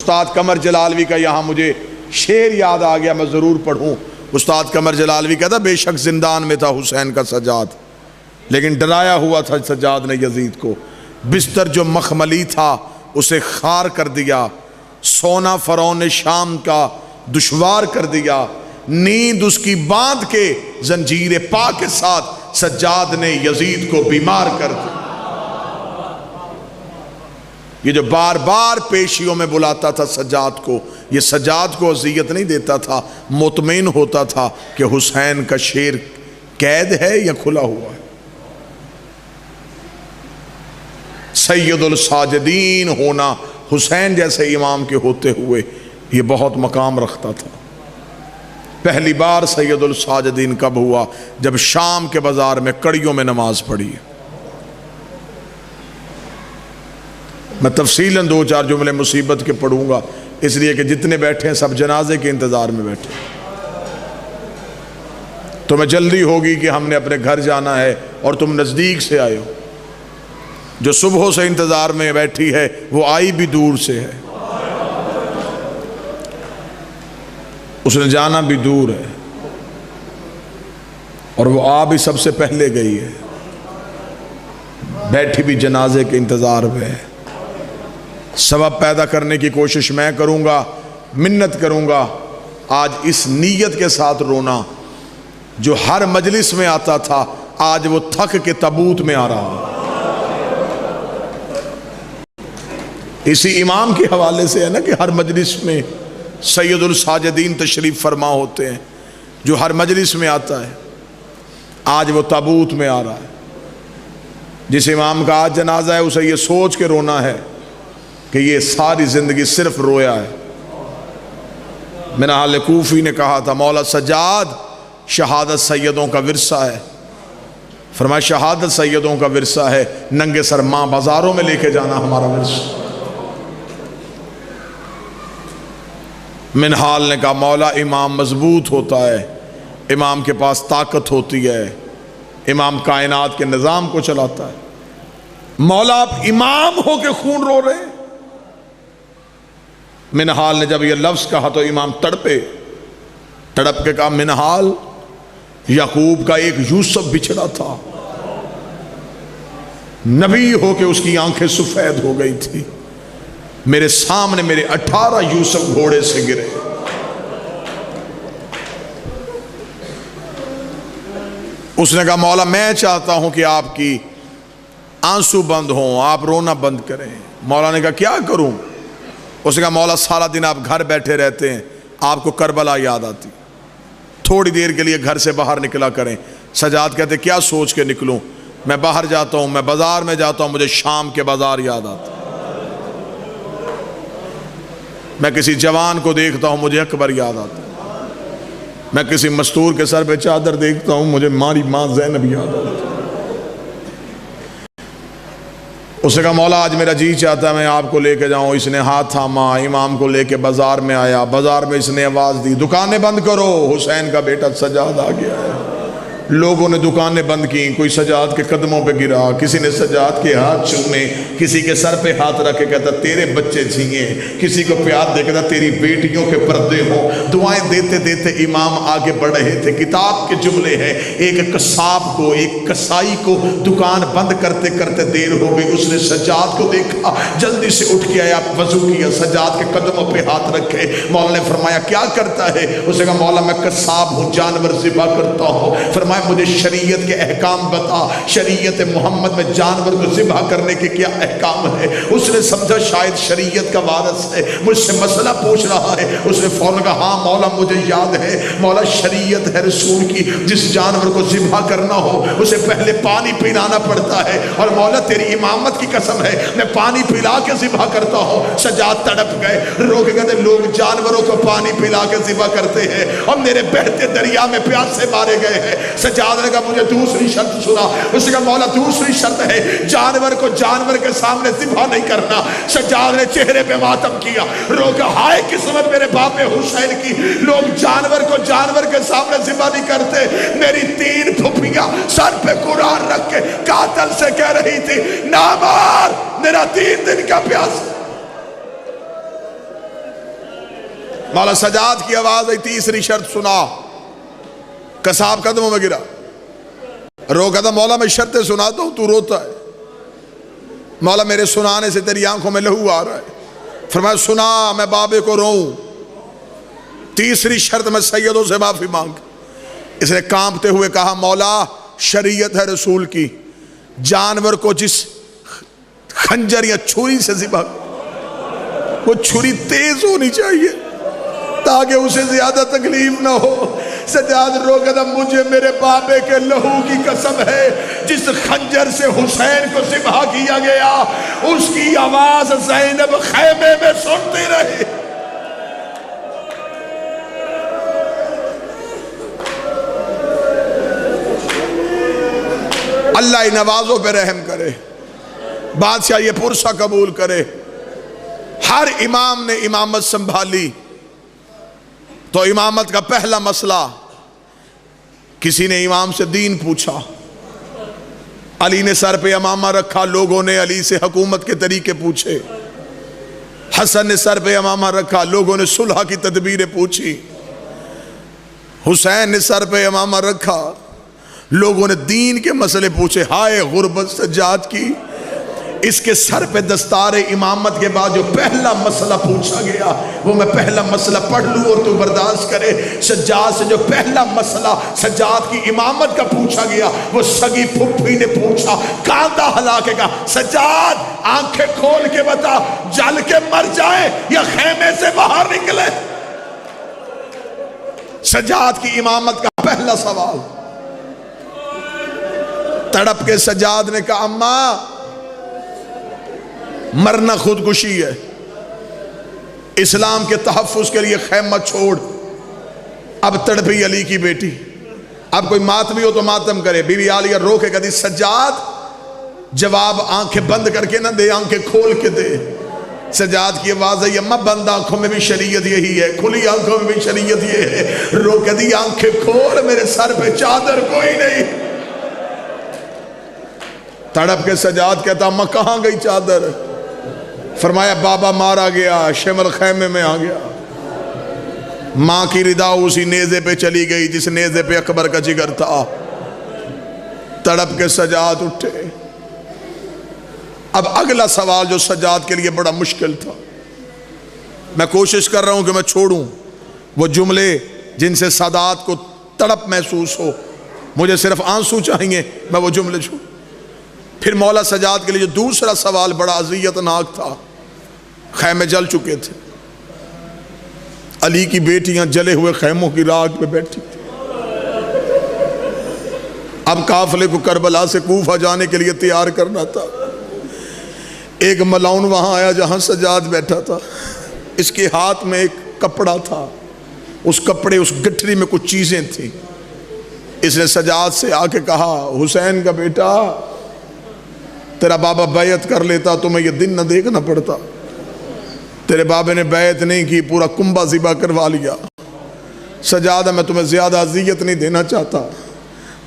استاد قمر جلالوی کا یہاں مجھے شعر یاد آ گیا، میں ضرور پڑھوں۔ استاد قمر جلالوی کہتا بے شک زندان میں تھا حسین کا سجاد، لیکن ڈرایا ہوا تھا سجاد نے یزید کو، بستر جو مخملی تھا اسے خار کر دیا، سونا فرعون شام کا دشوار کر دیا، نیند اس کی باندھ کے زنجیر پا کے ساتھ سجاد نے یزید کو بیمار کر دیا۔ یہ جو بار بار پیشیوں میں بلاتا تھا سجاد کو، یہ سجاد کو اذیت نہیں دیتا تھا، مطمئن ہوتا تھا کہ حسین کا شیر قید ہے یا کھلا ہوا ہے۔ سید الساجدین ہونا حسین جیسے امام کے ہوتے ہوئے یہ بہت مقام رکھتا تھا۔ پہلی بار سید الساجدین کب ہوا؟ جب شام کے بازار میں کڑیوں میں نماز پڑھی۔ میں تفصیلاً 2-4 جملے مصیبت کے پڑھوں گا، اس لیے کہ جتنے بیٹھے ہیں سب جنازے کے انتظار میں بیٹھے، تو میں جلدی ہوگی کہ ہم نے اپنے گھر جانا ہے اور تم نزدیک سے آئے ہو۔ جو صبح سے انتظار میں بیٹھی ہے وہ آئی بھی دور سے ہے، اس نے جانا بھی دور ہے، اور وہ آ بھی سب سے پہلے گئی ہے، بیٹھی بھی جنازے کے انتظار میں ہے۔ سبب پیدا کرنے کی کوشش میں کروں گا، منت کروں گا، آج اس نیت کے ساتھ رونا جو ہر مجلس میں آتا تھا، آج وہ تھک کے تابوت میں آ رہا ہے۔ اسی امام کے حوالے سے ہے نا کہ ہر مجلس میں سید الساجدین تشریف فرما ہوتے ہیں، جو ہر مجلس میں آتا ہے، آج وہ تابوت میں آ رہا ہے۔ جس امام کا آج جنازہ ہے اسے یہ سوچ کے رونا ہے کہ یہ ساری زندگی صرف رویا ہے۔ منہال کوفی نے کہا تھا مولا سجاد شہادت سیدوں کا ورثہ ہے، فرمایا شہادت سیدوں کا ورثہ ہے، ننگے سر ماں بازاروں میں لے کے جانا ہمارا ورثہ۔ منہال نے کہا مولا امام مضبوط ہوتا ہے، امام کے پاس طاقت ہوتی ہے، امام کائنات کے نظام کو چلاتا ہے۔ مولا آپ امام ہو کے خون رو رہے ہیں۔ منہال نے جب یہ لفظ کہا تو امام تڑپے، تڑپ کے کہا منہال یعقوب کا ایک یوسف بچھڑا تھا، نبی ہو کے اس کی آنکھیں سفید ہو گئی تھی، میرے سامنے میرے 18 یوسف گھوڑے سے گرے۔ اس نے کہا مولا میں چاہتا ہوں کہ آپ کی آنسو بند ہوں، آپ رونا بند کریں۔ مولا نے کہا کیا کروں؟ اس نے کہا مولا سارا دن آپ گھر بیٹھے رہتے ہیں، آپ کو کربلا یاد آتی، تھوڑی دیر کے لیے گھر سے باہر نکلا کریں۔ سجاد کہتے کیا سوچ کے نکلوں؟ میں باہر جاتا ہوں، میں بازار میں جاتا ہوں، مجھے شام کے بازار یاد آتا، میں کسی جوان کو دیکھتا ہوں مجھے اکبر یاد آتا، میں کسی مستور کے سر پہ چادر دیکھتا ہوں مجھے ہماری ماں زینب یاد آتی۔ اس نے کہا مولا آج میرا جی چاہتا ہے میں آپ کو لے کے جاؤں۔ اس نے ہاتھ تھاما، امام کو لے کے بازار میں آیا، بازار میں اس نے آواز دی دکانیں بند کرو، حسین کا بیٹا سجاد آ گیا ہے۔ لوگوں نے دکانیں بند کی، کوئی سجاد کے قدموں پہ گرا، کسی نے سجاد کے ہاتھ چومے، کسی کے سر پہ ہاتھ رکھ کے کہتا تیرے بچے جھینگے، کسی کو پیار دے کہتا تیری بیٹیوں کے پردے ہوں۔ دعائیں دیتے دیتے امام آگے بڑھ رہے تھے۔ کتاب کے جملے ہیں ایک قصاب کو، ایک کسائی کو دکان بند کرتے کرتے دیر ہو گئی، اس نے سجاد کو دیکھا، جلدی سے اٹھ کے آیا، وضو کیا، سجاد کے قدموں پہ ہاتھ رکھے۔ مولا نے فرمایا کیا کرتا ہے؟ اس نے کہا مولا میں قصاب ہوں، جانور ذبح کرتا ہوں۔ فرمایا مجھے شریعت کے احکام بتا، شریعت محمد میں جانور کو ذبح کرنے کے کیا احکام ہے؟ اس نے سمجھا شاید شریعت کا وارث ہے، مجھ سے مسئلہ پوچھ رہا ہے۔ اس نے فوراً کہا ہاں مولا مجھے یاد ہے، مولا شریعت ہے رسول کی، جس جانور کو ذبح کرنا ہو اسے پہلے پانی پلانا پڑتا ہے، اور مولا تیری امامت کی قسم ہے میں پانی پلا کے ذبح کرتا ہوں۔ سجاد تڑپ گئے، رو کے کہتے لوگ جانوروں کو پانی پلا کے ذبح کرتے ہیں اور میرے بہتے دریا میں پیاسے مارے گئے ہیں۔ سجاد نے کہا مجھے دوسری شرط سنا۔ اس نے کہا مولا دوسری شرط ہے جانور کو جانور کے سامنے ذبح نہیں کرنا۔ سجاد نے چہرے پہ ماتم کیا، رو کے ہائے قسمت میرے باپ حسین کی، لوگ جانور کو جانور کے سامنے ذبح نہیں کرتے۔ میری 3 پھپھیاں سر پہ قرآن رکھ کے قاتل سے کہہ رہی تھی نہ مار، میرا 3 دن کا پیاس۔ مولا سجاد کی آواز آئی، تیسری شرط سنا، قصاب قدموں میں گرا، رو کہتا مولا میں شرطیں سناتا ہوں تو روتا ہے، مولا میرے سنانے سے تیری آنکھوں میں لہو آ رہا ہے، فرمایا سنا میں بابے کو روؤں، تیسری شرط میں سیدوں سے معافی مانگ۔ اس نے کانپتے ہوئے کہا مولا شریعت ہے رسول کی، جانور کو جس خنجر یا چھری سے ذبح، وہ چھری تیز ہونی چاہیے تاکہ اسے زیادہ تکلیف نہ ہو۔ سجاد رو کہتا مجھے میرے بابے کے لہو کی قسم ہے، جس خنجر سے حسین کو ذبح کیا گیا اس کی آواز زینب خیمے میں سنتی رہی۔ اللہ ان نوازوں پہ رحم کرے، بادشاہ یہ پرسہ قبول کرے۔ ہر امام نے امامت سنبھالی تو امامت کا پہلا مسئلہ، کسی نے امام سے دین پوچھا، علی نے سر پہ امامہ رکھا، لوگوں نے علی سے حکومت کے طریقے پوچھے، حسن نے سر پہ امامہ رکھا، لوگوں نے صلح کی تدبیریں پوچھی، حسین نے سر پہ امامہ رکھا، لوگوں نے دین کے مسئلے پوچھے۔ ہائے غربت سجاد کی، اس کے سر پہ دستار امامت کے بعد جو پہلا مسئلہ پوچھا گیا، وہ میں پہلا مسئلہ پڑھ لوں اور تو برداشت کرے۔ سجاد سے جو پہلا مسئلہ سجاد کی امامت کا پوچھا گیا، وہ سگی پھپھی نے پوچھا، کاندھا ہلا کے کہا سجاد آنکھیں کھول کے بتا، جل کے مر جائے یا خیمے سے باہر نکلے؟ سجاد کی امامت کا پہلا سوال۔ تڑپ کے سجاد نے کہا اماں مرنا خودکشی ہے، اسلام کے تحفظ کے لیے خیمہ چھوڑ۔ اب تڑپی علی کی بیٹی، اب کوئی ماتمی ہو تو ماتم کرے۔ بی بی عالیہ رو کے کہتی سجاد جواب آنکھیں بند کر کے نہ دے، آنکھیں کھول کے دے۔ سجاد کی آواز ہے اماں بند آنکھوں میں بھی شریعت یہی ہے، کھلی آنکھوں میں بھی شریعت یہ ہے۔ رو کے دی آنکھیں کھول، میرے سر پہ چادر کوئی نہیں۔ تڑپ کے سجاد کہتا اماں کہاں گئی چادر؟ فرمایا بابا مارا گیا، شمل خیمے میں آ گیا۔ ماں کی ردا اسی نیزے پہ چلی گئی جس نیزے پہ اکبر کا جگر تھا۔ تڑپ کے سجاد اٹھے۔ اب اگلا سوال جو سجاد کے لیے بڑا مشکل تھا، میں کوشش کر رہا ہوں کہ میں چھوڑوں وہ جملے جن سے سادات کو تڑپ محسوس ہو، مجھے صرف آنسو چاہیے، میں وہ جملے چھوڑوں۔ پھر مولا سجاد کے لیے جو دوسرا سوال بڑا اذیتناک تھا، خیمے جل چکے تھے، علی کی بیٹیاں جلے ہوئے خیموں کی راگ پہ بیٹھی تھی۔ اب قافلے کو کربلا سے کوفہ جانے کے لیے تیار کرنا تھا۔ ایک ملعون وہاں آیا جہاں سجاد بیٹھا تھا، اس کے ہاتھ میں ایک کپڑا تھا، اس کپڑے اس گٹھری میں کچھ چیزیں تھیں۔ اس نے سجاد سے آ کے کہا حسین کا بیٹا تیرا بابا بیعت کر لیتا تمہیں یہ دن نہ دیکھنا پڑتا، تیرے بابے نے بیعت نہیں کی، پورا کنبہ ذبح کروا لیا۔ سجاد میں تمہیں زیادہ اذیت نہیں دینا چاہتا۔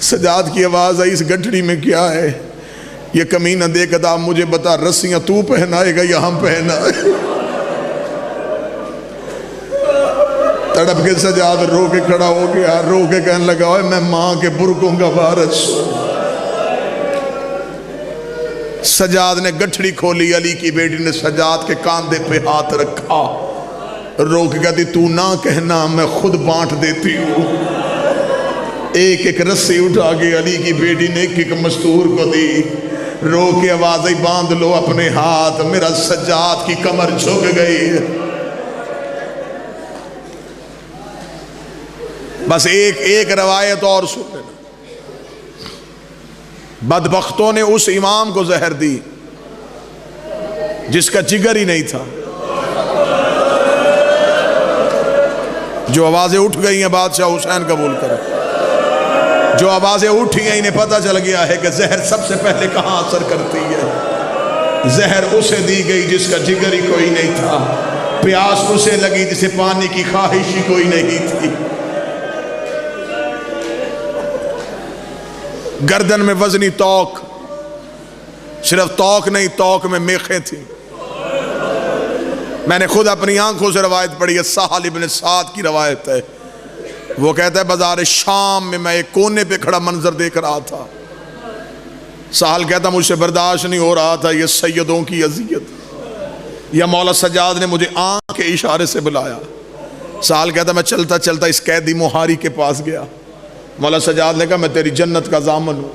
سجاد کی آواز آئی اس گٹھڑی میں کیا ہے؟ یہ کمینہ دیکھتا مجھے بتا رسیاں تو پہنائے گا یا ہم پہنائے؟ تڑپ کے سجاد رو کے کھڑا ہو گیا، رو کے کہنے لگا میں ماں کے برکوں کا وارث ہوں۔ سجاد نے گٹھڑی کھولی، علی کی بیٹی نے سجاد کے کاندھے پہ ہاتھ رکھا، رو کے کہتی تو نہ کہنا میں خود بانٹ دیتی ہوں۔ ایک ایک رسی اٹھا کے علی کی بیٹی نے ایک ایک مستور کو دی۔ رو کے آوازیں باندھ لو اپنے ہاتھ، میرا سجاد کی کمر جھک گئی۔ بس ایک روایت اور سن لینا، بدبختوں نے اس امام کو زہر دی جس کا جگر ہی نہیں تھا۔ جو آوازیں اٹھ گئی ہیں بادشاہ حسین قبول کرے، جو آوازیں اٹھی ہیں انہیں پتہ چل گیا ہے کہ زہر سب سے پہلے کہاں اثر کرتی ہے۔ زہر اسے دی گئی جس کا جگر ہی کوئی نہیں تھا، پیاس اسے لگی جسے پانی کی خواہش ہی کوئی نہیں تھی۔ گردن میں وزنی توق، صرف توق نہیں، توق میں میخیں تھیں۔ میں نے خود اپنی آنکھوں سے روایت پڑھی ہے، سہل ابن سعد کی روایت ہے، وہ کہتا ہے بازار شام میں میں ایک کونے پہ کھڑا منظر دیکھ رہا تھا، سہل کہتا مجھ سے برداشت نہیں ہو رہا تھا یہ سیدوں کی اذیت، یا مولا سجاد نے مجھے آنکھ کے اشارے سے بلایا۔ سہل کہتا میں چلتا چلتا اس قیدی مہاری کے پاس گیا، مولا سجاد نے کہا میں تیری جنت کا ضامن ہوں۔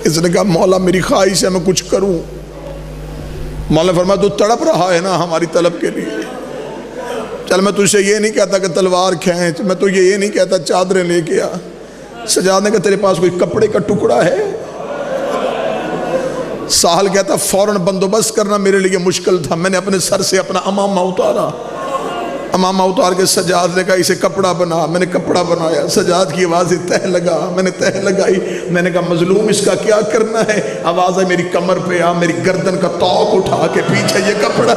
اس نے کہا مولا میری خواہش ہے میں کچھ کروں۔ مولا نے فرمایا تو تڑپ رہا ہے نا ہماری طلب کے لیے، چل میں تجھ سے یہ نہیں کہتا کہ تلوار کھینچ، میں تو یہ نہیں کہتا چادریں لے کے آ۔ سجاد نے کہا تیرے پاس کوئی کپڑے کا ٹکڑا ہے؟ سہل کہتا فوراً بندوبست کرنا میرے لیے مشکل تھا، میں نے اپنے سر سے اپنا امامہ اتارا، امامہ اتار کے سجاد نے کہا اسے کپڑا بنا، میں نے کپڑا بنایا، سجاد کی آواز تہ لگا، میں نے تہ لگائی، میں نے کہا مظلوم اس کا کیا کرنا ہے؟ آواز ہے میری کمر پہ آ، میری گردن کا توق اٹھا کے پیچھے یہ کپڑا،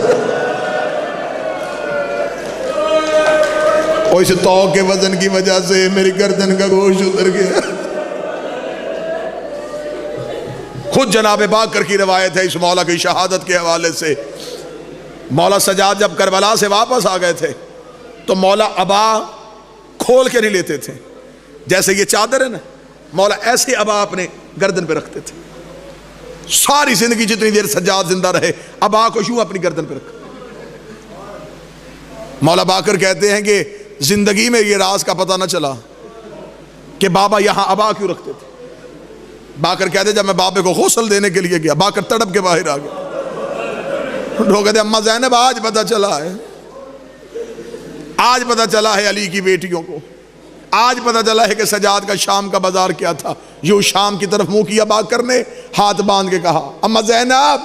اور اس توق کے وزن کی وجہ سے میری گردن کا گوشت اتر گیا۔ خود جناب باقر کی روایت ہے اس مولا کی شہادت کے حوالے سے، مولا سجاد جب کربلا سے واپس آ گئے تھے تو مولا ابا کھول کے نہیں لیتے تھے، جیسے یہ چادر ہے نا، مولا ایسے ابا اپنے گردن پہ رکھتے تھے، ساری زندگی جتنی دیر سجاد زندہ رہے ابا کو یوں اپنی گردن پہ رکھا۔ مولا باقر کہتے ہیں کہ زندگی میں یہ راز کا پتہ نہ چلا کہ بابا یہاں ابا کیوں رکھتے تھے۔ باقر کہتے جب میں بابے کو غسل دینے کے لیے گیا، باقر تڑپ کے باہر آ گیا، لوگ کہتے اماں زینب آج پتہ چلا ہے، آج پتہ چلا ہے علی کی بیٹیوں کو، آج پتہ چلا ہے کہ سجاد کا شام کا بازار کیا تھا۔ یوں شام کی طرف منہ کیا باقر نے، ہاتھ باندھ کے کہا اماں زینب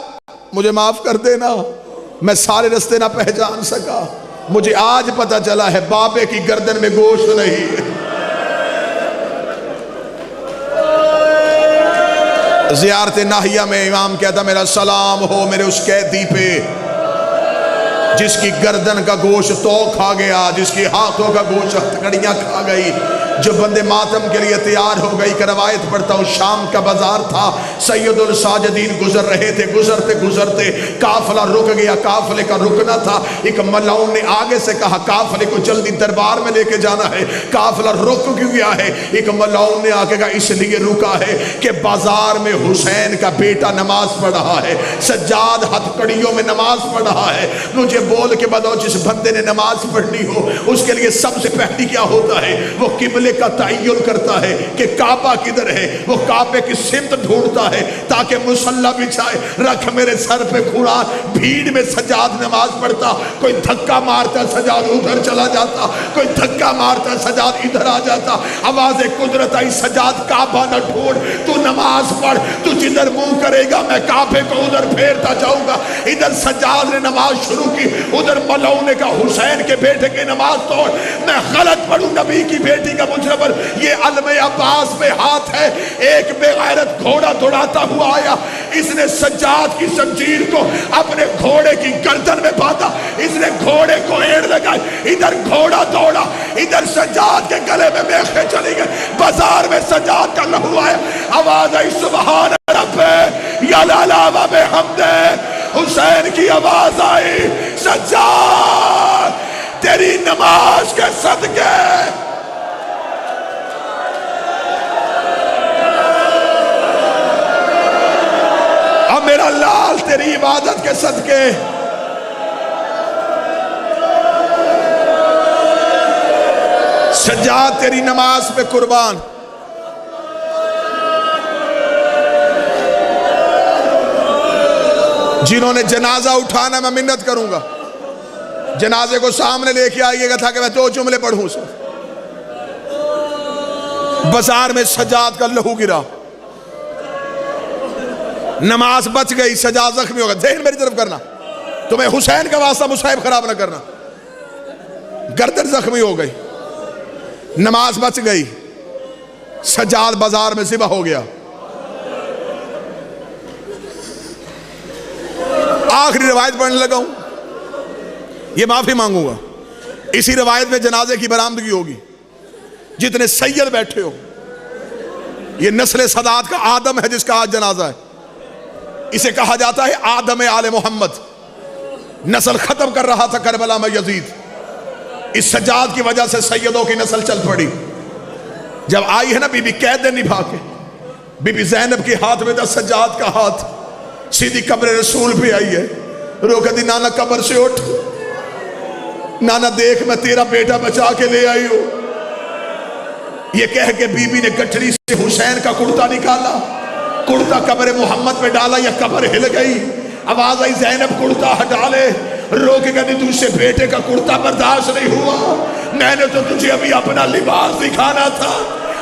مجھے معاف کر دینا، میں سارے رستے نہ پہچان سکا، مجھے آج پتہ چلا ہے بابے کی گردن میں گوشت نہیں ہے۔ زیارت ناہیہ میں امام کہتا میرا سلام ہو میرے اس قیدی پہ جس کی گردن کا گوشت تو کھا گیا، جس کی ہاتھوں کا گوشت ہتھکڑیاں کھا گئی، جو بندے ماتم کے لیے تیار ہو گئی۔ کہ روایت پڑھتا ہوں شام کا بازار تھا، سید الساجدین گزر رہے تھے، گزرتے گزرتے قافلہ رک گیا، قافلے کا رکنا تھا۔ ایک ملعون نے آگے سے کہا قافلے کو جلدی دربار میں لے کے جانا ہے، قافلہ رک کیوں گیا ہے؟ ایک ملعون نے آگے کہا اس لیے رکا ہے کہ بازار میں حسین کا بیٹا نماز پڑھ رہا ہے، سجاد ہتھکڑیوں میں نماز پڑھ رہا ہے، مجھے بول کے بتاؤ جس بندے نے نماز پڑھنی ہو اس کے لیے سب سے پہلی کیا ہوتا ہے؟ وہ قبلے کا تعین کرتا ہے کہ کعبہ کدھر ہے، وہ کعبے کی سمت ڈھونڈتا ہے تاکہ مصلی بچھائے، رکھ میرے سر پہ کھڑا۔ بھیڑ میں سجاد نماز پڑھتا، کوئی دھکا مارتا سجاد ادھر چلا جاتا، کوئی دھکا مارتا سجاد ادھر آ جاتا۔ آواز قدرت آئی سجاد کعبہ نہ ڈھونڈ، تو نماز پڑھ، تو جدھر منہ کرے گا میں کعبے کو ادھر پھیرتا جاؤں گا۔ ادھر سجاد نے نماز شروع کی، ادھر ملعون نے کہا حسین کے بیٹے کی نماز توڑ، میں غلط پڑھوں نبی کی بیٹی کا مجھ پر یہ علم عباس پہ ہاتھ ہے۔ ایک بے غیرت گھوڑا دوڑاتا ہوا آیا، اس نے سجاد کی زنجیر کو اپنے گھوڑے کی گردن میں باندھا، اس نے گھوڑے کو ایڑ لگائی، ادھر گھوڑا دوڑا، ادھر سجاد کے گلے میں میخیں چلی گئی، بازار میں سجاد کا لہو آیا۔ آواز آئی سبحان رب یا لالا و بحمد، حسین کی آواز آئی سجاد تیری نماز کے صدقے میرا لال تیری عبادت کے صدقے سجاد تیری نماز پہ قربان۔ جنہوں نے جنازہ اٹھانا میں منت کروں گا جنازے کو سامنے لے کے آئیے گا تھا کہ میں 2 جملے پڑھوں سے۔ بازار میں سجاد کا لہو گرا، نماز بچ گئی، سجاد زخمی ہوگا، ذہن میری طرف کرنا، تمہیں حسین کا واسطہ مصحف خراب نہ کرنا، گردن زخمی ہو گئی، نماز بچ گئی، سجاد بازار میں ذبح ہو گیا۔ آخری روایت پڑھنے لگا ہوں، یہ معافی مانگوں گا، اسی روایت میں جنازے کی برآمدگی ہوگی۔ جتنے سید بیٹھے ہو، یہ نسل سادات کا آدم ہے جس کا آج جنازہ ہے، اسے کہا جاتا ہے آدم آل محمد۔ نسل ختم کر رہا تھا کربلا میں یزید، اس سجاد کی وجہ سے سیدوں کی نسل چل پڑی۔ جب آئی ہے نا بی بی قید نبھا کے، بی بی زینب کے ہاتھ میں تھا سجاد کا ہاتھ، سیدھی قبر رسول پہ آئی ہے، رو کے دی نانا قبر سے اٹھ، نانا دیکھ میں تیرا بیٹا بچا کے لے آئی ہوں۔ یہ کہہ کے بی بی نے گٹھڑی سے حسین کا کرتا نکالا، کرتا قبر محمد پہ ڈالا، یا قبر ہل گئی، آواز آئی زینب کرتا ہٹا لے، رو کے کہتی تجھ سے بیٹے کا کرتا برداشت نہیں ہوا، میں نے تو تجھے ابھی اپنا لباس دکھانا تھا،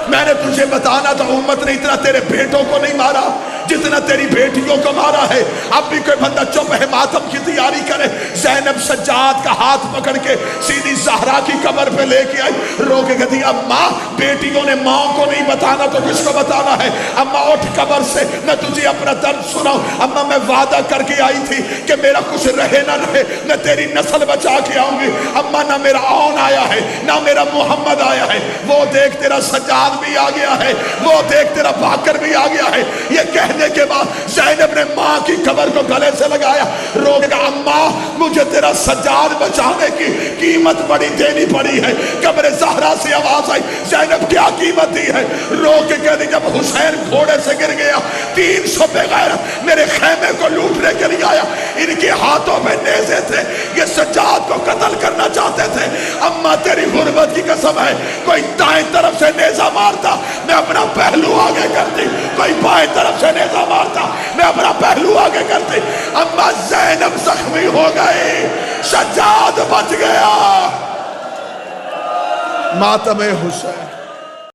میں نے تجھے بتانا تھا امت نے اتنا تیرے بیٹوں کو نہیں مارا جتنا تیری بیٹیوں کو مارا ہے۔ اب بھی کوئی بندہ چپ ہے، ماتم کی تیاری کرے۔ زینب سجاد کا ہاتھ پکڑ کے سیدھی زہرا کی قبر پہ لے کے آئی، رو کے کہتی اماں بیٹیوں نے ماں کو نہیں بتانا تو کس کو بتانا ہے؟ اماں اٹھ قبر سے، میں تجھے اپنا درد سناؤں۔ اماں میں وعدہ کر کے آئی تھی کہ میرا کچھ رہے نہ رہے میں تیری نسل بچا کے آؤں گی۔ اماں نہ میرا آن آیا ہے نہ میرا محمد آیا ہے، وہ دیکھ تیرا سجاد بھی آ گیا ہے، وہ دیکھ تیرا باکر بھی آ گیا ہے۔ یہ کہنے کے بعد زینب نے ماں کی قبر کو گلے سے لگایا، رو کے کہا اماں مجھے تیرا سجاد بچانے کی قیمت بڑی دینی پڑی ہے۔ قبر زہرا سے آواز آئی زینب کیا قیمت دی ہے؟ رو کے کہتی جب حسین گھوڑے سے گر گیا 300 بغیر میرے خیمے کو لوٹنے کے لیے آیا، ان کے ہاتھوں میں نیزے تھے، یہ سجاد کو قتل کرنا چاہتے تھے۔ اماں تیری غربت کی قسم ہے، کوئی دائیں طرف سے نیزہ مارتا میں اپنا پہلو آگے کرتی، کوئی بائیں طرف سے نیزہ مارتا میں اپنا پہلو آگے کرتی۔ اماں زینب زخمی ہو گئی، سجاد بچ گیا۔ ماتم حسین۔